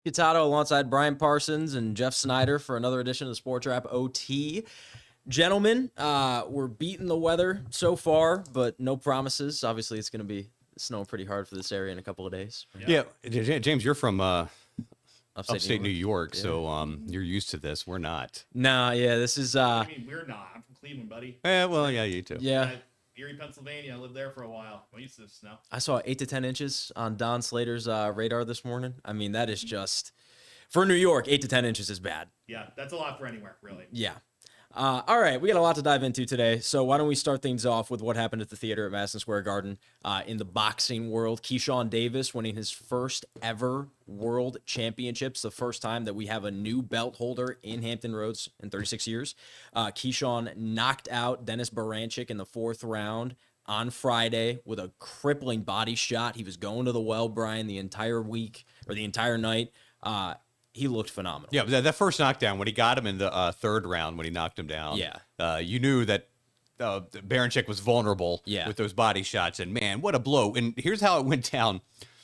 Kattato alongside Brian Parsons and Jeff Snyder for another edition of the Sportswrap OT. Gentlemen, we're beating the weather so far, but no promises. Obviously, it's going to be snowing pretty hard for this area in a couple of days. Yeah, James, you're from upstate New York, so you're used to this. We're not. Nah, yeah, this is... I mean, we're not. I'm from Cleveland, buddy. Well, yeah, you too. Yeah. Erie, Pennsylvania. I lived there for a while. I'm used to the snow. I saw 8 to 10 inches on Don Slater's radar this morning. I mean, that is just... For New York, 8 to 10 inches is bad. Yeah, that's a lot for anywhere, really. Yeah. All right, we got a lot to dive into today, so why don't we start things off with what happened at the theater at Madison Square Garden in the boxing world. Keyshawn Davis winning his first ever world championships, the first time that we have a new belt holder in Hampton Roads in 36 years. Keyshawn knocked out Dennis Baranchik in the 4th round on Friday with a crippling body shot. He was going to the well, Brian, the entire week or the entire night. He looked phenomenal. Yeah, that first knockdown, when he got him in the 3rd round, when he knocked him down, you knew that Baranchik was vulnerable with those body shots. And, man, what a blow. And here's how it went down.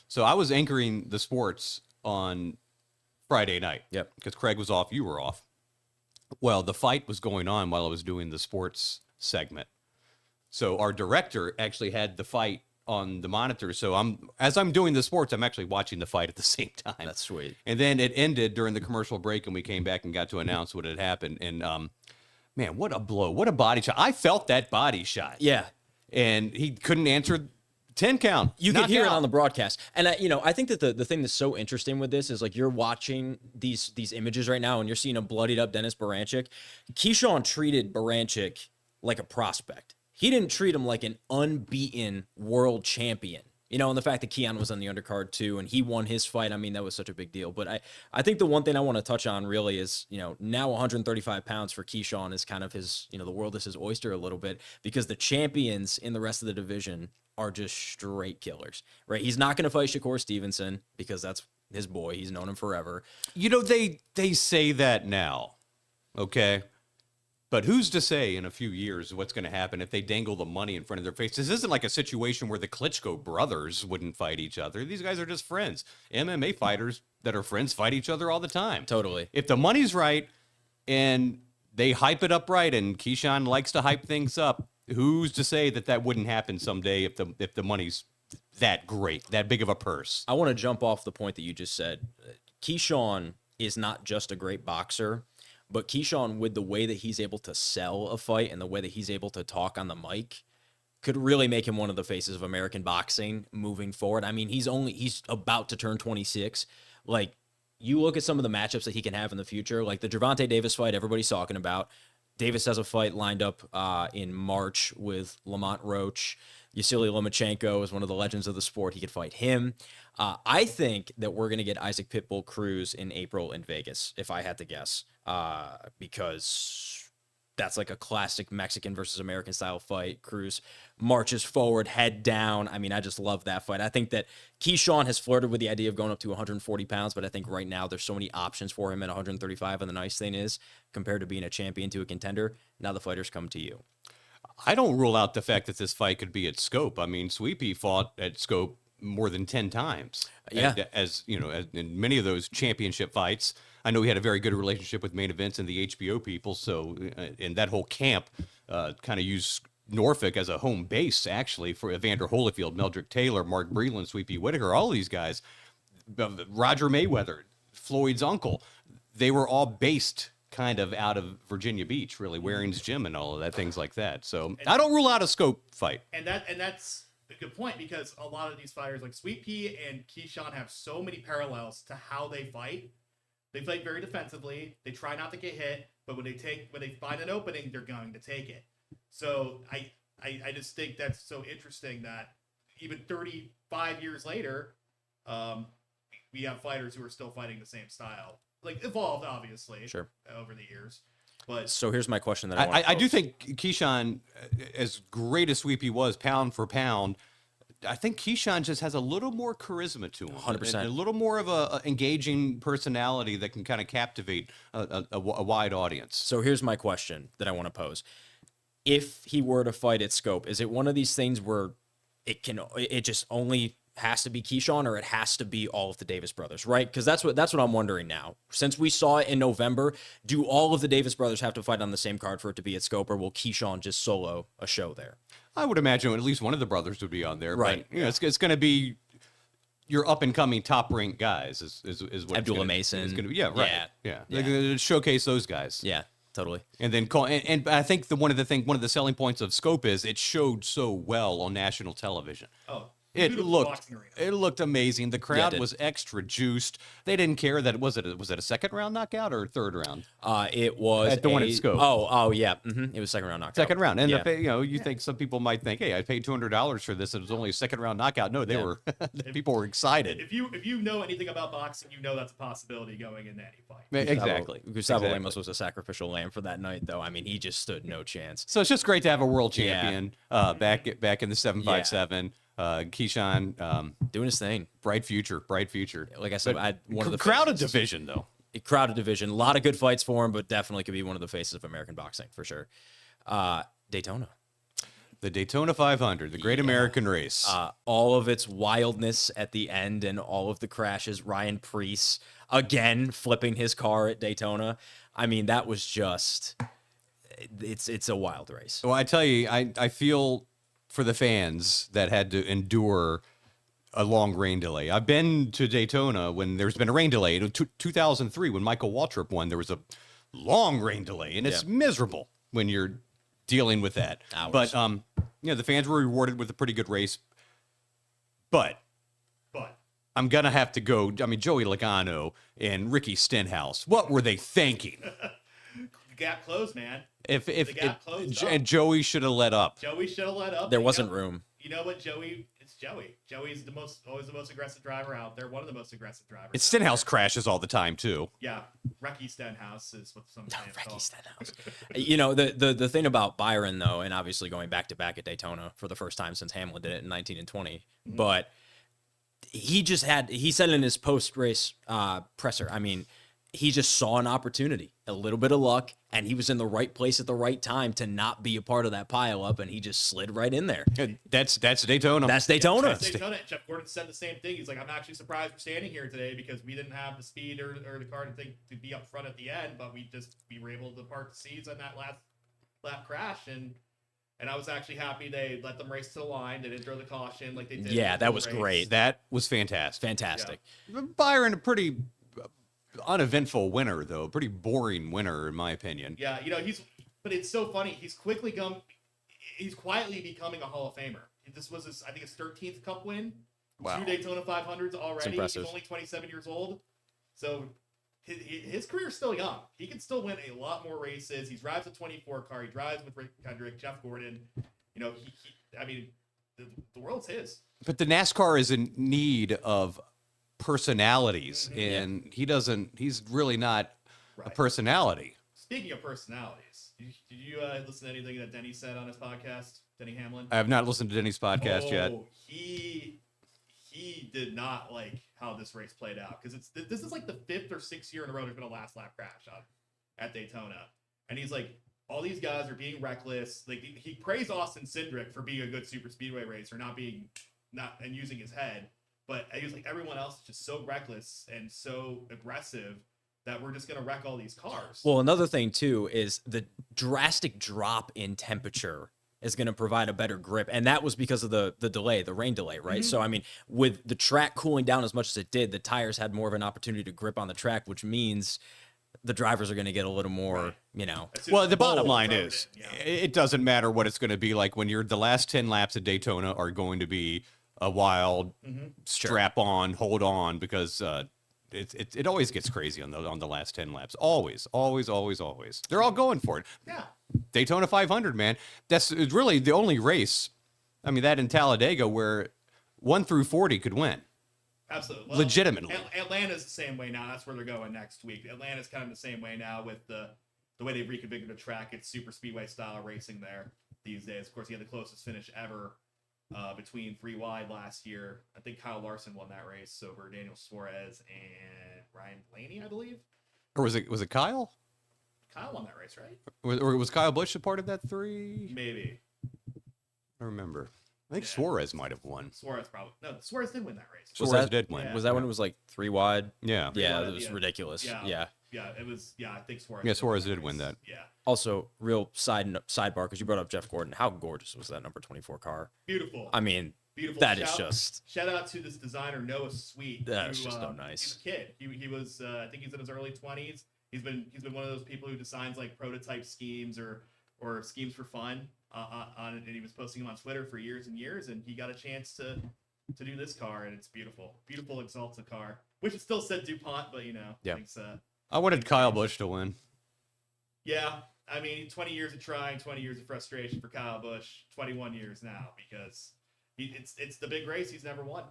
So I was anchoring the sports on Friday night. Yep. Because Craig was off, you were off. Well, the fight was going on while I was doing the sports segment. So our director actually had the fight on the monitor, so as I'm doing the sports, I'm actually watching the fight at the same time. That's sweet. And then it ended during the commercial break, and we came back and got to announce what had happened. And man, what a blow! What a body shot! I felt that body shot. Yeah, and he couldn't answer 10 count. You could hear it on the broadcast. And I think that the thing that's so interesting with this is, like, you're watching these images right now, and you're seeing a bloodied up Dennis Baranchik. Keyshawn treated Baranchik like a prospect. He didn't treat him like an unbeaten world champion. And the fact that Keon was on the undercard too, and he won his fight, I mean, that was such a big deal. But I think the one thing I want to touch on really is, now 135 pounds for Keyshawn is kind of his, the world is his oyster a little bit, because the champions in the rest of the division are just straight killers, right? He's not going to fight Shakur Stevenson because that's his boy. He's known him forever. They say that now, okay? But who's to say in a few years what's going to happen if they dangle the money in front of their face? This isn't like a situation where the Klitschko brothers wouldn't fight each other. These guys are just friends. MMA fighters that are friends fight each other all the time. Totally. If the money's right and they hype it up right, and Keyshawn likes to hype things up, who's to say that wouldn't happen someday if the money's that great, that big of a purse? I want to jump off the point that you just said. Keyshawn is not just a great boxer, but Keyshawn, with the way that he's able to sell a fight and the way that he's able to talk on the mic, could really make him one of the faces of American boxing moving forward. I mean, he's about to turn 26. Like, you look at some of the matchups that he can have in the future, like the Gervonta Davis fight everybody's talking about. Davis has a fight lined up in March with Lamont Roach. Vasily Lomachenko is one of the legends of the sport. He could fight him. I think that we're going to get Isaac Pitbull Cruz in April in Vegas, if I had to guess, because that's like a classic Mexican versus American style fight. Cruz marches forward, head down. I mean, I just love that fight. I think that Keyshawn has flirted with the idea of going up to 140 pounds, but I think right now there's so many options for him at 135, and the nice thing is, compared to being a champion to a contender, now the fighters come to you. I don't rule out the fact that this fight could be at Scope. I mean, Sweepy fought at Scope more than 10 times. Yeah. As in many of those championship fights, I know he had a very good relationship with Main Events and the HBO people. So, and that whole camp kind of used Norfolk as a home base, actually, for Evander Holyfield, Meldrick Taylor, Mark Breland, Sweepy Whitaker, all these guys, Roger Mayweather, Floyd's uncle, they were all based kind of out of Virginia Beach, really, Waring's Gym and all of that, things like that. So I don't rule out a Scope fight. And that's a good point, because a lot of these fighters like Sweet Pea and Keyshawn have so many parallels to how they fight. They fight very defensively. They try not to get hit, but when they find an opening, they're going to take it. So I just think that's so interesting that even 35 years later, we have fighters who are still fighting the same style. Like, evolved, obviously, Sure, over the years. But so here's my question that I want to I do think Keyshawn, as great as Sweepy was, pound for pound, I think Keyshawn just has a little more charisma to him. 100%. A little more of a engaging personality that can kind of captivate a wide audience. So here's my question that I want to pose. If he were to fight at Scope, is it one of these things where it just only has to be Keyshawn or it has to be all of the Davis brothers, right? Because that's what I'm wondering now. Since we saw it in November, do all of the Davis brothers have to fight on the same card for it to be at Scope, or will Keyshawn just solo a show there? I would imagine at least one of the brothers would be on there. Right. But, it's going to be your up-and-coming top-ranked guys is what Abdullah Mason. Is gonna be. Yeah, right. Yeah. They're going to showcase those guys. Yeah, totally. And then and I think one of the selling points of Scope is it showed so well on national television. Oh, It beautiful looked boxing arena. it looked amazing. The Yeah, it crowd did. was extra juiced. They didn't care that was it a second round knockout or a third round? It was At the one at Scope. Oh yeah. It was second round knockout. Second round. And yeah. you think some people might think, hey, I paid $200 for this. It was only a second round knockout. No, they Yeah. were people were excited. If you know anything about boxing, you know that's a possibility going into any fight. Exactly. Gustavo Exactly. Lemos was a sacrificial lamb for that night, though. I mean, he just stood no chance. So it's just great to have a world Yeah. champion back in the 757. Keyshawn, Doing his thing. bright future. Like I said, one of the crowded faces. division though. A crowded division. A lot of good fights for him, but definitely could be one of the faces of American boxing for sure. Daytona. The Daytona 500, the Great American Race. All of its wildness at the end and all of the crashes. Ryan Preece again flipping his car at Daytona. I mean, that was just it's a wild race. Well, I tell you, I feel for the fans that had to endure a long rain delay. I've been to Daytona when there's been a rain delay. In 2003, when Michael Waltrip won, there was a long rain delay, and it's miserable when you're dealing with that. Hours. But the fans were rewarded with a pretty good race. But I'm gonna have to go. I mean, Joey Logano and Ricky Stenhouse. What were they thinking? The gap closed, man. If gap closed up. and Joey should have let up. Joey should have let up. There You wasn't know- room. You know what, Joey? It's Joey. Joey's always the most aggressive driver out there. One of the most aggressive drivers. It's out Stenhouse there. crashes all the time too. Yeah, Recky Stenhouse is what some fans Ricky call. Stenhouse. The thing about Byron though, and obviously going back to back at Daytona for the first time since Hamlin did it in 19 and 20, but he said in his post race presser, I mean, he just saw an opportunity, a little bit of luck, and he was in the right place at the right time to not be a part of that pile up, and he just slid right in there. That's Daytona. That's Daytona. That's Daytona. Jeff Gordon said the same thing. He's like, I'm actually surprised we're standing here today because we didn't have the speed or the car to be up front at the end, but we were able to part the seas on that last lap crash, and I was actually happy they let them race to the line. They didn't throw the caution like they did. Yeah, in the that full was race. great. That was fantastic. Fantastic. Byron, a pretty uneventful winner, though. Pretty boring winner, in my opinion. Yeah, but it's so funny. He's quietly becoming a Hall of Famer. This was his 13th Cup win. Wow. 2 Daytona 500s already. He's impressive. only 27 years old. So his career's still young. He can still win a lot more races. He drives a 24 car. He drives with Rick Kendrick, Jeff Gordon. The world's his. But the NASCAR is in need of personalities, and he's really not a Right. personality. Speaking of personalities, did you listen to anything that Denny said on his podcast? Denny Hamlin? I have not listened to Denny's podcast yet. He did not like how this race played out because this is like the 5th or 6th year in a row there's been a last lap crash at Daytona, and he's like, all these guys are being reckless. Like he praised Austin Cindric for being a good super speedway racer, and using his head, but he was like, everyone else is just so reckless and so aggressive that we're just gonna wreck all these cars. Well, another thing too is the drastic drop in temperature is going to provide a better grip, and that was because of the delay, the rain delay, right? So I mean, with the track cooling down as much as it did, the tires had more of an opportunity to grip on the track, which means the drivers are going to get a little more, As soon Well, as the bottom ball line thrown is, in, it doesn't matter what it's going to be like when the last 10 laps at Daytona are going to be a wild strap on, hold on, because it always gets crazy on the last 10 laps. Always. They're all going for it. Yeah. Daytona 500, man. It's really the only race. I mean, that in Talladega where 1 through 40 could win. Absolutely. Well, Legitimately. Atlanta's the same way now. That's where they're going next week. Atlanta's kind of the same way now with the way they've reconfigured the track. It's super speedway style racing there these days. Of course, he had the closest finish ever between 3 wide last year. I think Kyle Larson won that race over Daniel Suarez and Ryan Blaney, I believe. Or was it Kyle? Kyle won that race, right? Or was Kyle Busch a part of that 3? Maybe. I remember. I think Suarez might have won. Suarez probably. No, Suarez did win that race. Suarez did win. Yeah. Was that when it was like 3 wide? Yeah. Yeah, wide, it was yeah. ridiculous. Yeah. Yeah, it was. Yeah, I think Suarez. Yeah, Suarez did race. win that. Yeah, Also, real sidebar, because you brought up Jeff Gordon. How gorgeous was that number 24 car? beautiful. I mean, Beautiful. that is just. Shout out to this designer Noah Sweet. That's just so nice. He's a kid. He was I think he's in his early 20s. He's been one of those people who designs like prototype schemes or schemes for fun on it, and he was posting them on Twitter for years and years, and he got a chance to do this car, and it's beautiful, Exalta car. Wish it still said DuPont, but Yeah. thanks, I wanted Kyle Busch to win. yeah. I mean, 20 years of trying, 20 years of frustration for Kyle Busch, 21 years now, because it's the big race he's never won.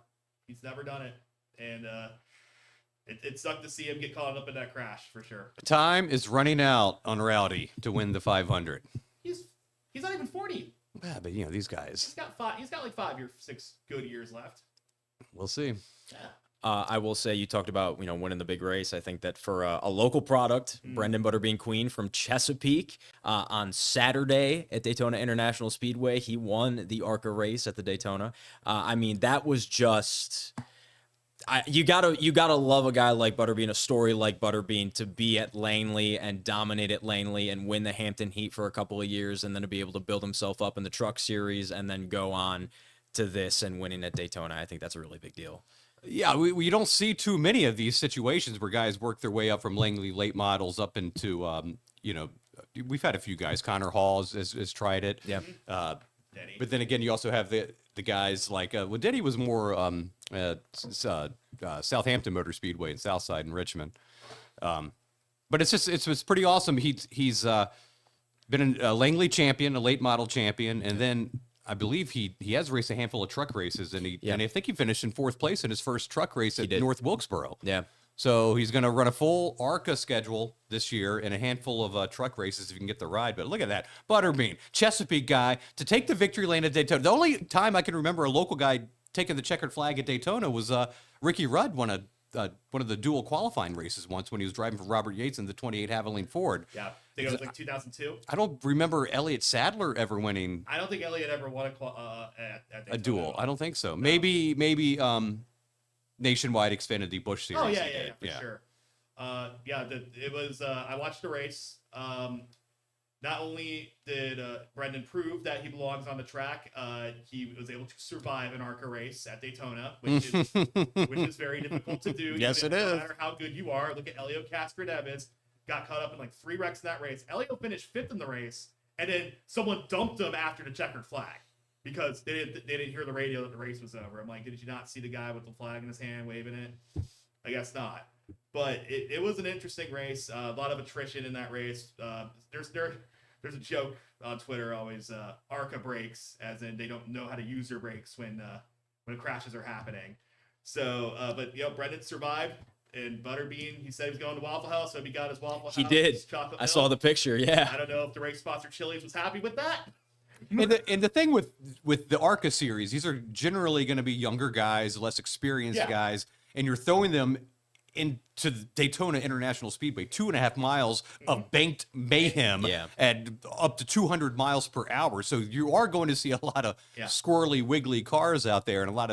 He's never done it, and it sucked to see him get caught up in that crash for sure. Time is running out on Rowdy to win the 500. He's not even 40. Yeah, but these guys, He's got like 5 or 6 good years left. we'll see. Yeah. I will say you talked about winning the big race. I think that for a local product, Brendan Butterbean Queen from Chesapeake on Saturday at Daytona International Speedway, he won the ARCA race at the Daytona. I mean, that was just. You gotta love a guy like Butterbean, a story like Butterbean, to be at Langley and dominate at Langley and win the Hampton Heat for a couple of years, and then to be able to build himself up in the Truck Series and then go on to this and winning at Daytona. I think that's a really big deal. Yeah, we don't see too many of these situations where guys work their way up from Langley late models up into, we've had a few guys. Connor Hall has tried it. Yeah. Denny. But then again, you also have the guys like, Denny was more Southampton Motor Speedway in Southside and Richmond. But it's pretty awesome. He's been a Langley champion, a late model champion, and then I believe he has raced a handful of truck races, and I think he finished in 4th place in his first truck race at North Wilkesboro. Yeah. So he's going to run a full ARCA schedule this year and a handful of truck races if he can get the ride. But look at that. Butterbean, Chesapeake guy, to take the victory lane at Daytona. The only time I can remember a local guy taking the checkered flag at Daytona was Ricky Rudd won one of the dual qualifying races once when he was driving for Robert Yates in the 28 Havoline Ford. Yeah, I think it was like 2002. I don't remember Elliott Sadler ever winning I don't think Elliott ever won at a dual. Daytona. I don't think so. Maybe Nationwide Xfinity Busch Series. Oh he yeah, did. for sure. It was. I watched the race. Not only did Brendan prove that he belongs on the track, he was able to survive an ARCA race at Daytona, which is very difficult to do. Yes, it no is. matter how good you are. Look at Elio Castro-Neves, got caught up in like 3 wrecks in that race. Elio finished 5th in the race, and then someone dumped him after the checkered flag because they didn't hear the radio that the race was over. I'm like, did you not see the guy with the flag in his hand waving it? I guess not. But it was an interesting race. A lot of attrition in that race. There's a joke on Twitter always, ARCA brakes, as in they don't know how to use their brakes when crashes are happening. So, but Brendan survived, and Butterbean, he said he was going to Waffle House, so he got his Waffle House. He did. his chocolate I milk. saw the picture. Yeah. I don't know if the race sponsor Chili's was happy with that. And the thing with the ARCA series, these are generally going to be younger guys, less experienced guys, and you're throwing them into the Daytona International Speedway, 2.5 miles of banked mayhem at up to 200 miles per hour. So you are going to see a lot of squirrely, wiggly cars out there and a lot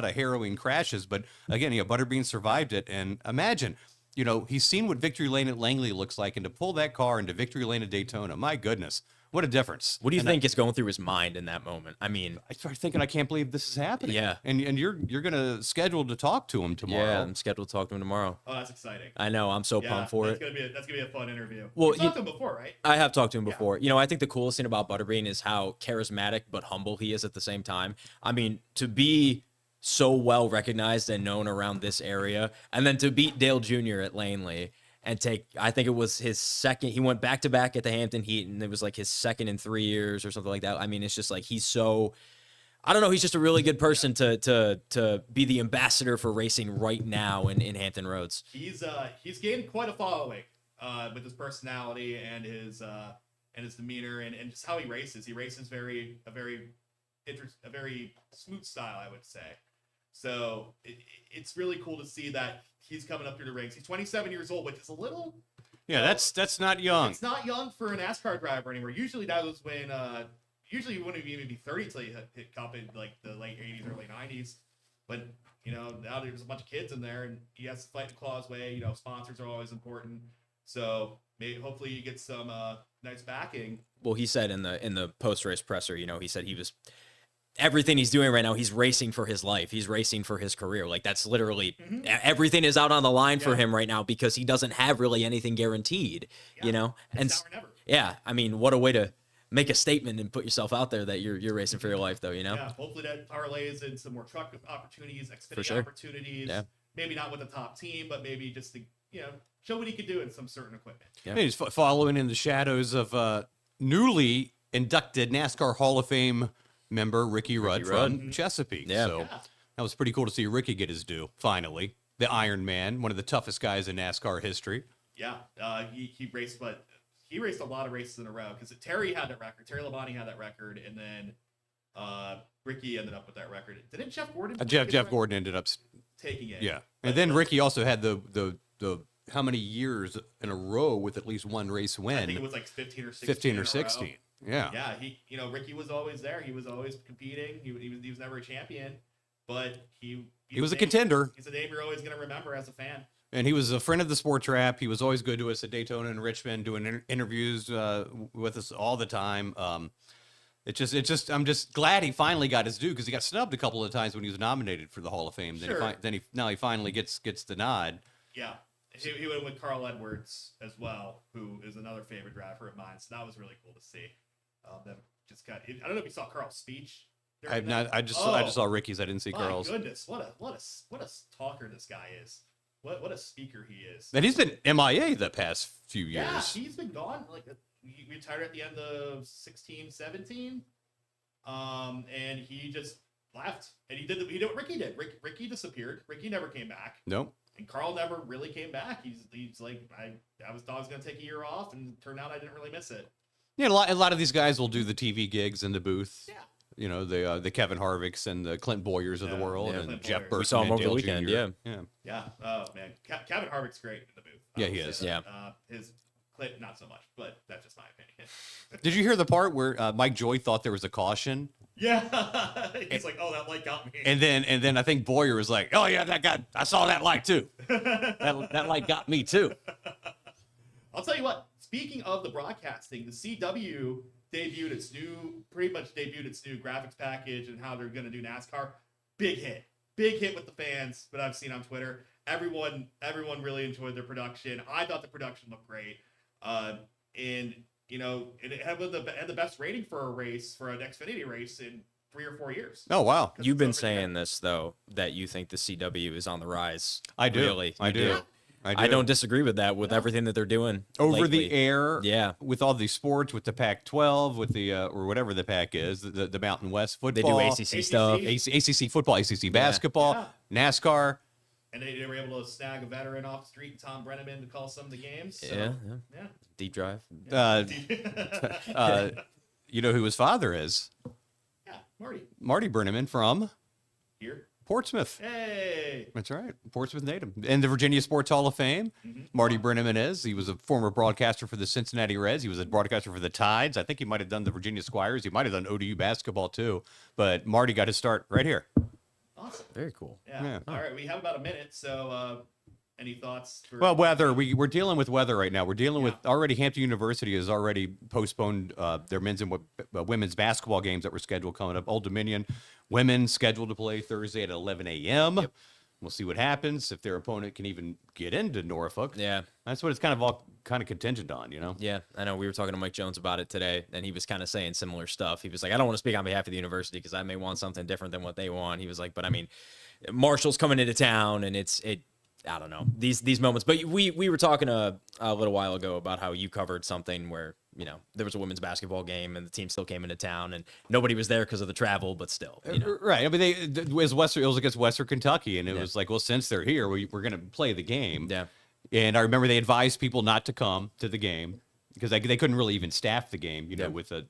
of harrowing crashes. But again, Butterbean survived it, and imagine. He's seen what Victory Lane at Langley looks like, and to pull that car into Victory Lane at Daytona, my goodness, what a difference. What do you think is going through his mind in that moment? I mean, I started thinking, I can't believe this is happening. Yeah. And you're going to schedule to talk to him tomorrow. yeah, I'm scheduled to talk to him tomorrow. Oh, that's exciting. I know. I'm so pumped for it. That's gonna be a fun interview. Well, You talked to him before, right? I have talked to him before. I think the coolest thing about Butterbean is how charismatic but humble he is at the same time. I mean, to be so well recognized and known around this area, and then to beat Dale Jr. at Langley and I think it was his second, he went back to back at the Hampton Heat, and it was like his second in 3 years or something like that. I mean, it's just like, he's so, I don't know, he's just a really good person to be the ambassador for racing right now in Hampton Roads. He's gained quite a following with his personality and his demeanor and just how he races. He races a very smooth style, I would say. So it's really cool to see that he's coming up through the ranks. He's 27 years old, which is a little. Yeah, that's not young. It's not young for a NASCAR driver anymore. Usually that was when usually you wouldn't even be 30 till you hit Cup in like the late 80s, early 90s. But now there's a bunch of kids in there, and he has to fight the claw's way. Sponsors are always important. So hopefully you get some nice backing. Well, he said in the post race presser, he said he was everything he's doing right now. He's racing for his life. He's racing for his career. Like that's literally everything is out on the line for him right now because he doesn't have really anything guaranteed. And now or never. Yeah, I mean, what a way to make a statement and put yourself out there that you're racing for your life, though. Yeah, hopefully that parlays in some more truck opportunities, Xfinity sure. opportunities. Yeah. Maybe not with the top team, but maybe just to show what he could do in some certain equipment. Yeah. He's following in the shadows of newly inducted NASCAR Hall of Fame member Ricky Rudd from Chesapeake. Yeah. So that was pretty cool to see Ricky get his due finally. The Iron Man, one of the toughest guys in NASCAR history. Yeah, he raced, but he raced a lot of races in a row because Terry had that record. Terry Labonte had that record, and then Ricky ended up with that record. Didn't Jeff Gordon? Jeff Gordon ended up taking it. Yeah, and then Ricky also had the how many years in a row with at least one race win? I think it was like 15 or 16. 15 or 16. Yeah. Yeah, Ricky was always there. He was always competing. He was never a champion, but he was a contender. He's a name you're always going to remember as a fan. And he was a friend of the Sportswrap. He was always good to us at Daytona and Richmond, doing interviews with us all the time. I'm just glad he finally got his due because he got snubbed a couple of times when he was nominated for the Hall of Fame. Sure. Now he finally gets the nod. Yeah. He went with Carl Edwards as well, who is another favorite driver of mine. So that was really cool to see. Them just I don't know if you saw Carl's speech. I've not. I just saw Ricky's. I didn't see Carl's. My goodness, what a talker this guy is. What a speaker he is. And he's been MIA the past few years. Yeah, he's been gone. Like he retired at the end of 16, 17. And he just left. And he did what Ricky did. Ricky disappeared. Ricky never came back. Nope. And Carl never really came back. He's like, I thought I was gonna take a year off, and turned out I didn't really miss it. Yeah, a lot of these guys will do the TV gigs in the booth. Yeah. The Kevin Harvicks and the Clint Boyers of the world, and Jeff Burton. We saw him and over the Dale weekend. Jr. Yeah. Oh man, Kevin Harvick's great in the booth. Yeah, he is. Yeah. His Clint not so much, but that's just my opinion. Did you hear the part where Mike Joy thought there was a caution? Yeah. He's like, oh, that light got me. And then I think Boyer was like, oh yeah, I saw that light too. that light got me too. I'll tell you what. Speaking of the broadcasting, the CW pretty much debuted its new graphics package and how they're going to do NASCAR. Big hit with the fans that I've seen on Twitter. Everyone really enjoyed their production. I thought the production looked great. And it had the best rating for a race, for an Xfinity race in 3 or 4 years. Oh wow. You've been saying this though, that you think the CW is on the rise. I do. Really. I do. I don't disagree with that, with everything that they're doing over lately. the air. Yeah, with all these sports, with the Pac-12, with the or whatever the Pac is, the Mountain West football. They do ACC stuff, ACC football, ACC basketball, NASCAR. And they were able to snag a veteran off the street and Tom Brenneman to call some of the games. So, yeah. Deep drive. You know who his father is? Yeah, Marty Brenneman from here. Portsmouth. Hey. That's right. Portsmouth native. And the Virginia Sports Hall of Fame. Marty Brenneman is. He was a former broadcaster for the Cincinnati Reds. He was a broadcaster for the Tides. I think he might have done the Virginia Squires. He might have done ODU basketball too. But Marty got his start right here. Awesome. Very cool. Yeah. All right. We have about a minute. So any thoughts? Well, weather. We're dealing with weather right now. We're dealing with already Hampton University has already postponed their men's and women's basketball games that were scheduled coming up. Old Dominion women scheduled to play Thursday at 11 a.m. Yep. We'll see what happens if their opponent can even get into Norfolk. Yeah. That's what it's kind of contingent on, Yeah, I know. We were talking to Mike Jones about it today, and he was kind of saying similar stuff. He was like, I don't want to speak on behalf of the university because I may want something different than what they want. He was like, but I mean, Marshall's coming into town, and I don't know, these moments. But we were talking a little while ago about how you covered something where, there was a women's basketball game and the team still came into town and nobody was there because of the travel, but still. Right. I mean, it was against Western Kentucky, and it was like, well, since they're here, we're going to play the game. Yeah. And I remember they advised people not to come to the game because they couldn't really even staff the game, with the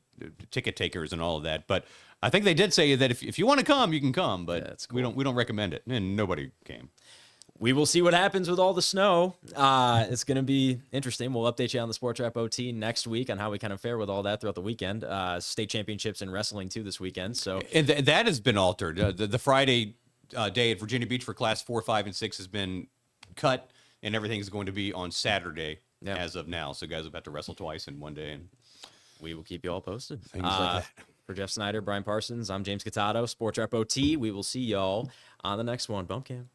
ticket takers and all of that. But I think they did say that if you want to come, you can come, but we don't recommend it. And nobody came. we will see what happens with all the snow. It's going to be interesting. We'll update you on the Sportswrap OT next week on how we kind of fare with all that throughout the weekend. State championships in wrestling too this weekend. So And that has been altered. The Friday day at Virginia Beach for Class 4, 5, and 6 has been cut, and everything is going to be on Saturday as of now. So guys will have to wrestle twice in one day. And we will keep you all posted. Things like that. For Jeff Snyder, Brian Parsons, I'm James Kattato, Sportswrap OT. We will see y'all on the next one. Bump cam.